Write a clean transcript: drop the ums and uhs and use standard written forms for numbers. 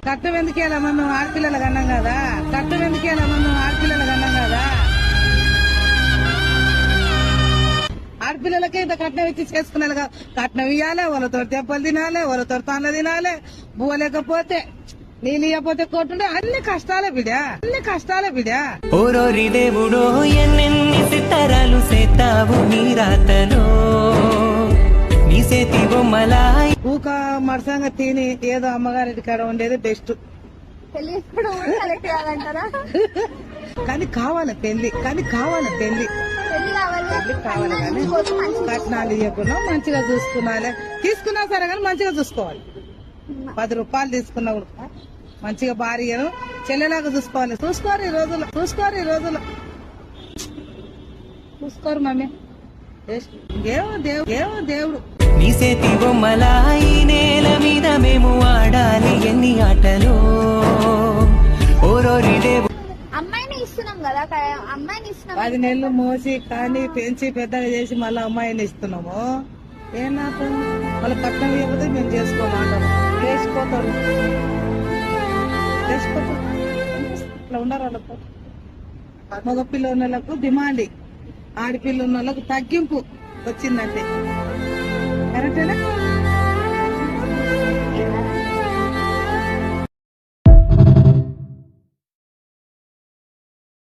కట్నం ఎందుకేలా మనం ఆడపిల్లలకు అన్నాం కదా, కట్నం ఎందుకేలా మనం ఆడపిల్లలకు అన్నాం కదా. ఆడపిల్లలకే ఇంత కట్నం ఇచ్చి చేసుకున్నాను కదా. కట్నం ఇవ్వాలి, వాళ్ళతో దెబ్బలు తినాలి, వాళ్ళతో తాన్లు తినాలి, బువ్వ లేకపోతే నీళ్ళు ఇవ్వకపోతే కొట్టుండే. అన్ని కష్టాలే బిడ్డ, అన్ని కష్టాలే బిడ్డ. ఓరోరి దేవుడో ఎన్నెన్ని సితారాలు సేతావు నీ రాతలో, నీ సేతి బొమ్మలాయి ఊక మరసంగా తిని ఏదో అమ్మగారి కాడ ఉండేది బెస్ట్. కానీ కావాలి పెళ్లి, కానీ కావాలి పెళ్లి, పెళ్లి కావాలి. కానీ కట్నాలు ఇవ్వకుండా మంచిగా చూసుకున్నాలి. తీసుకున్నా సరే కానీ మంచిగా చూసుకోవాలి. 10 రూపాయలు తీసుకున్నా కూడా మంచిగా భార్యను చెల్లెలాగా చూసుకోవాలి. చూసుకోరు ఈ రోజుల్లో, చూసుకోరు ఈ రోజుల్లో, చూసుకోరు మమ్మీ. ఏమో దేవుడు నీ సేతి బొమ్మలాయి నేల మీద మేము ఆడాలి ఎన్ని ఆటలు. ఓరోరి దేవుడు అమ్మాయిని ఇస్తున్నాం కదా, అమ్మాయిని ఇస్తున్నాం. 10 నెలలు మోసి కానీ పెంచి పెద్దగా చేసి మళ్ళీ అమ్మాయిని ఇస్తున్నాము. ఏం నాకు వాళ్ళ కట్నం ఇవ్వకపోతే మేము చేసుకోమంటాము. వేసిపోతారు, వేసిపోతారు. ఇట్లా ఉండరు వాళ్ళతో. మగ పిల్ల ఉన్న వాళ్ళకు డిమాండ్, ఆడపిల్ల ఉన్న వాళ్ళకు తగ్గింపు వచ్చిందంటే కరెక్టేనా?